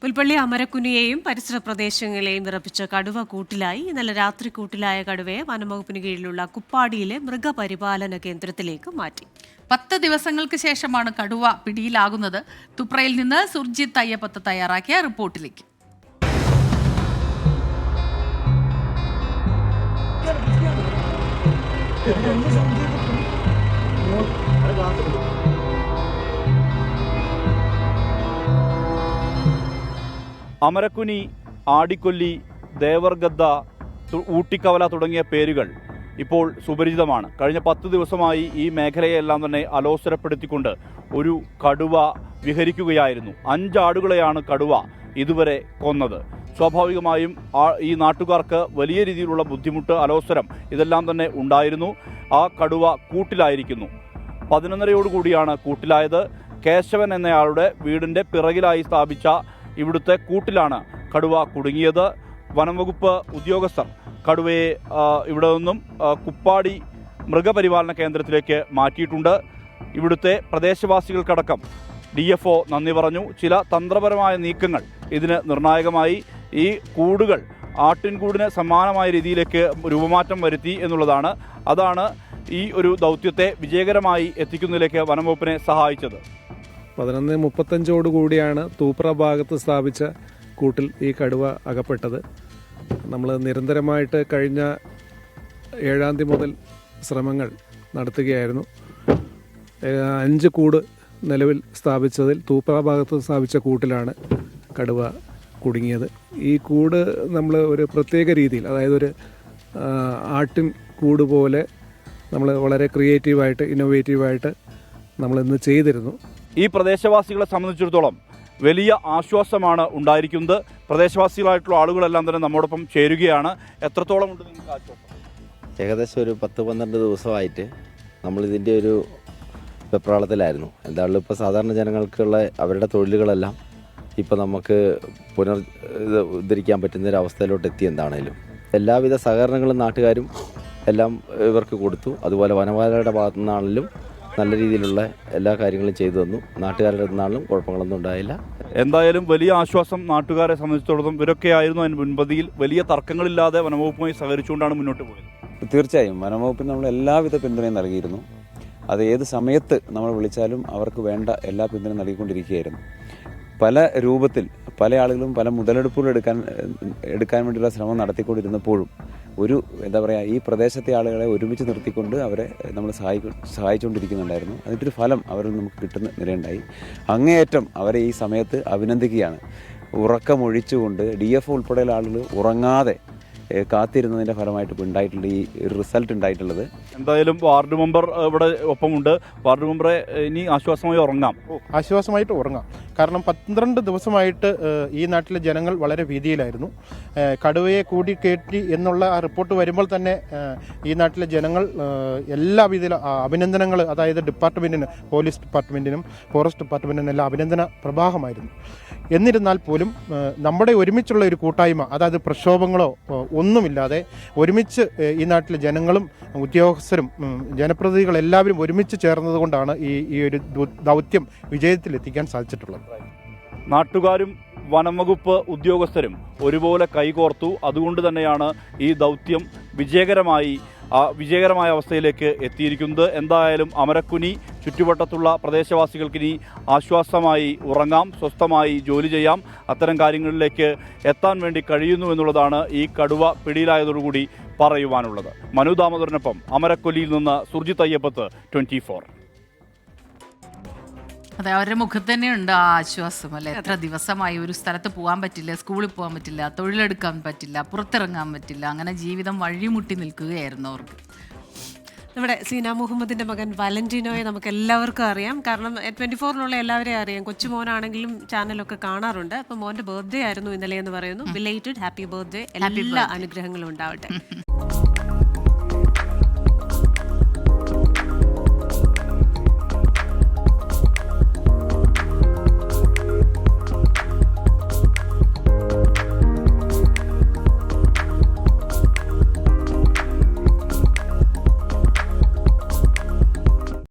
പുൽപ്പള്ളി അമരക്കുനിയെയും പരിസര പ്രദേശങ്ങളെയും വിറപ്പിച്ച കടുവ കൂട്ടിലായി. ഇന്നലെ രാത്രി കൂട്ടിലായ കടുവയെ വനംവകുപ്പിന് കീഴിലുള്ള കുപ്പാടിയിലെ മൃഗപരിപാലന കേന്ദ്രത്തിലേക്ക് മാറ്റി. 10 ദിവസങ്ങൾക്ക് ശേഷമാണ് കടുവ പിടിയിലാകുന്നത്. തുപ്രയിൽ നിന്ന് സുർജിത് അയ്യപ്പത്ത് തയ്യാറാക്കിയ റിപ്പോർട്ടിലേക്ക്. അമരക്കുനി, ആടിക്കൊല്ലി, ദേവർഗദ്ദ, ഊട്ടിക്കവല തുടങ്ങിയ പേരുകൾ ഇപ്പോൾ സുപരിചിതമാണ്. കഴിഞ്ഞ 10 ദിവസമായി ഈ മേഖലയെല്ലാം തന്നെ അലോസരപ്പെടുത്തിക്കൊണ്ട് ഒരു കടുവ വിഹരിക്കുകയായിരുന്നു. 5 ആടുകളെയാണ് കടുവ ഇതുവരെ കൊന്നത്. സ്വാഭാവികമായും ഈ നാട്ടുകാർക്ക് വലിയ രീതിയിലുള്ള ബുദ്ധിമുട്ട്, അലോസരം ഇതെല്ലാം തന്നെ ഉണ്ടായിരുന്നു. ആ കടുവ കൂട്ടിലായിരിക്കുന്നു. 11:30 കൂട്ടിലായത്. കേശവൻ എന്നയാളുടെ വീടിൻ്റെ പിറകിലായി സ്ഥാപിച്ച ഇവിടുത്തെ കൂട്ടിലാണ് കടുവ കുടുങ്ങിയത്. വനംവകുപ്പ് ഉദ്യോഗസ്ഥർ കടുവയെ ഇവിടെ നിന്നും കുപ്പാടി മൃഗപരിപാലന കേന്ദ്രത്തിലേക്ക് മാറ്റിയിട്ടുണ്ട്. ഇവിടുത്തെ പ്രദേശവാസികൾക്കടക്കം DFO നന്ദി പറഞ്ഞു. ചില തന്ത്രപരമായ നീക്കങ്ങൾ ഇതിന് നിർണായകമായി. ഈ കൂടുകൾ ആട്ടിൻകൂടിന് സമാനമായ രീതിയിലേക്ക് രൂപമാറ്റം വരുത്തി എന്നുള്ളതാണ്. അതാണ് ഈ ഒരു ദൗത്യത്തെ വിജയകരമായി എത്തിക്കുന്നതിലേക്ക് വനംവകുപ്പിനെ സഹായിച്ചത്. 11:35 തൂപ്ര ഭാഗത്ത് സ്ഥാപിച്ച കൂട്ടിൽ ഈ കടുവ അകപ്പെട്ടത്. നമ്മൾ നിരന്തരമായിട്ട് കഴിഞ്ഞ 7-ാം തീയതി മുതൽ ശ്രമങ്ങൾ നടത്തുകയായിരുന്നു. 5 കൂട് നിലവിൽ സ്ഥാപിച്ചതിൽ തൂപ്ര ഭാഗത്ത് സ്ഥാപിച്ച കൂട്ടിലാണ് കടുവ കുടുങ്ങിയത്. ഈ കൂട് നമ്മൾ ഒരു പ്രത്യേക രീതിയിൽ, അതായത് ഒരു ആട്ടിൻ കൂട് പോലെ നമ്മൾ വളരെ ക്രിയേറ്റീവായിട്ട്, ഇന്നോവേറ്റീവായിട്ട് നമ്മളിന്ന് ചെയ്തിരുന്നു. ഈ പ്രദേശവാസികളെ സംബന്ധിച്ചിടത്തോളം വലിയ ആശ്വാസമാണ് ഉണ്ടായിരിക്കുന്നത്. പ്രദേശവാസികളായിട്ടുള്ള ആളുകളെല്ലാം തന്നെ നമ്മോടൊപ്പം ചേരുകയാണ്. എത്രത്തോളം ഉണ്ട് നിങ്ങൾക്ക് ആശ്വാസം? ഏകദേശം ഒരു 10-12 ദിവസമായിട്ട് നമ്മളിതിൻ്റെ ഒരു വെപ്രാളത്തിലായിരുന്നു. എന്തായാലും ഇപ്പോൾ സാധാരണ ജനങ്ങൾക്കുള്ള അവരുടെ തൊഴിലുകളെല്ലാം ഇപ്പോൾ നമുക്ക് ഉദ്ധരിക്കാൻ പറ്റുന്നൊരവസ്ഥയിലോട്ട് എത്തി. എന്താണേലും എല്ലാവിധ സഹകരണങ്ങളും നാട്ടുകാരും എല്ലാം ഇവർക്ക് കൊടുത്തു. അതുപോലെ വനപാലകരുടെ ഭാഗത്തു നിന്നാണെങ്കിലും നല്ല രീതിയിലുള്ള എല്ലാ കാര്യങ്ങളും ചെയ്തു തന്നു. നാട്ടുകാരുടെ നിന്നാലും കുഴപ്പങ്ങളൊന്നും ഉണ്ടായില്ല. എന്തായാലും വലിയ ആശ്വാസം നാട്ടുകാരെ സംബന്ധിച്ചിടത്തോളം. ഇവരൊക്കെയായിരുന്നു അതിന് മുൻപതിയിൽ വലിയ തർക്കങ്ങളില്ലാതെ വനംവകുപ്പുമായി സഹകരിച്ചുകൊണ്ടാണ് മുന്നോട്ട് പോയത്. തീർച്ചയായും വനംവകുപ്പിന് നമ്മൾ എല്ലാവിധ പിന്തുണയും നൽകിയിരുന്നു. അത് ഏത് സമയത്ത് നമ്മൾ വിളിച്ചാലും അവർക്ക് വേണ്ട എല്ലാ പിന്തുണയും നൽകിക്കൊണ്ടിരിക്കുകയായിരുന്നു. പല രൂപത്തിൽ പല ആളുകളും പല മുതലെടുപ്പുകൾ എടുക്കാൻ വേണ്ടിയുള്ള ശ്രമം നടത്തിക്കൊണ്ടിരുന്നപ്പോഴും ഒരു ഈ പ്രദേശത്തെ ആളുകളെ ഒരുമിച്ച് നിർത്തിക്കൊണ്ട് അവരെ നമ്മൾ സഹായിച്ചുകൊണ്ടിരിക്കുന്നുണ്ടായിരുന്നു. അതിൻ്റെ ഒരു ഫലം അവരിൽ നമുക്ക് കിട്ടുന്ന നിലയുണ്ടായി. അങ്ങേയറ്റം അവരെ ഈ സമയത്ത് അഭിനന്ദിക്കുകയാണ്. ഉറക്കമൊഴിച്ചുകൊണ്ട് DFO ഉൾപ്പെടെയുള്ള ആളുകൾ ഉറങ്ങാതെ കാത്തിരുന്നതിൻ്റെ ഫലമായിട്ട് ഇപ്പോൾ ഉണ്ടായിട്ടുള്ള ഈ റിസൾട്ട് ഉണ്ടായിട്ടുള്ളത്. എന്തായാലും വാർഡ് മെമ്പർ ഇവിടെ ഒപ്പമുണ്ട്. വാർഡ് മെമ്പറെ, ഇനി ആശ്വാസമായി ഉറങ്ങാം. ആശ്വാസമായിട്ട് ഉറങ്ങാം. കാരണം 12 ദിവസമായിട്ട് ഈ നാട്ടിലെ ജനങ്ങൾ വളരെ ഭീതിയിലായിരുന്നു. കടുവയെ കൂടിക്കയറ്റി എന്നുള്ള ആ റിപ്പോർട്ട് വരുമ്പോൾ തന്നെ ഈ നാട്ടിലെ ജനങ്ങൾ എല്ലാവിധ അഭിനന്ദനങ്ങൾ, അതായത് ഡിപ്പാർട്ട്മെൻറ്റിന്, പോലീസ് ഡിപ്പാർട്ട്മെൻറ്റിനും ഫോറസ്റ്റ് ഡിപ്പാർട്ട്മെൻറ്റിനും എല്ലാം അഭിനന്ദന പ്രവാഹമായിരുന്നു. എന്നിരുന്നാൽ പോലും നമ്മുടെ ഒരുമിച്ചുള്ള ഒരു കൂട്ടായ്മ, അതായത് പ്രക്ഷോഭങ്ങളോ ഒന്നുമില്ലാതെ ഒരുമിച്ച് ഈ നാട്ടിലെ ജനങ്ങളും ഉദ്യോഗസ്ഥരും ജനപ്രതിനിധികൾ എല്ലാവരും ഒരുമിച്ച് ചേർന്നത് കൊണ്ടാണ് ഈ ഒരു ദൗത്യം വിജയത്തിലെത്തിക്കാൻ സാധിച്ചിട്ടുള്ളത്. നാട്ടുകാരും വനംവകുപ്പ് ഉദ്യോഗസ്ഥരും ഒരുപോലെ കൈകോർത്തു. അതുകൊണ്ട് തന്നെയാണ് ഈ ദൗത്യം വിജയകരമായ അവസ്ഥയിലേക്ക് എത്തിയിരിക്കുന്നത്. എന്തായാലും അമരക്കുനി ചുറ്റുവട്ടത്തുള്ള പ്രദേശവാസികൾക്കിനി ആശ്വാസമായി ഉറങ്ങാം, സ്വസ്ഥമായി ജോലി ചെയ്യാം. അത്തരം കാര്യങ്ങളിലേക്ക് എത്താൻ വേണ്ടി കഴിയുന്നു എന്നുള്ളതാണ് ഈ കടുവ പിടിയിലായതോടുകൂടി പറയുവാനുള്ളത്. മനു ദാമോദരനൊപ്പം അമരക്കൊല്ലിയിൽ നിന്ന് സുർജിത് അയ്യപ്പത്ത്, 24. അതെ, അവരുടെ മുഖത്ത് തന്നെയുണ്ട് ആ ആശ്വാസം, അല്ലെ? എത്ര ദിവസമായി ഒരു സ്ഥലത്ത് പോകാൻ പറ്റില്ല, സ്കൂളിൽ പോകാൻ പറ്റില്ല, തൊഴിലെടുക്കാൻ പറ്റില്ല, പുറത്തിറങ്ങാൻ പറ്റില്ല, അങ്ങനെ ജീവിതം വഴിമുട്ടി നിൽക്കുകയായിരുന്നു അവർക്ക്. നമ്മുടെ സീന മുഹമ്മദിന്റെ മകൻ വാലന്റീനോയെ നമുക്ക് എല്ലാവർക്കും അറിയാം. കാരണം 24-നുള്ള എല്ലാവരെയും അറിയാം. കൊച്ചുമോനാണെങ്കിലും ചാനലൊക്കെ കാണാറുണ്ട്. അപ്പം മോന്റെ ബർത്ത്ഡേ ആയിരുന്നു ഇന്നലെ എന്ന് പറയുന്നു. Belated happy birthday. എല്ലാ അനുഗ്രഹങ്ങളും ഉണ്ടാവട്ടെ.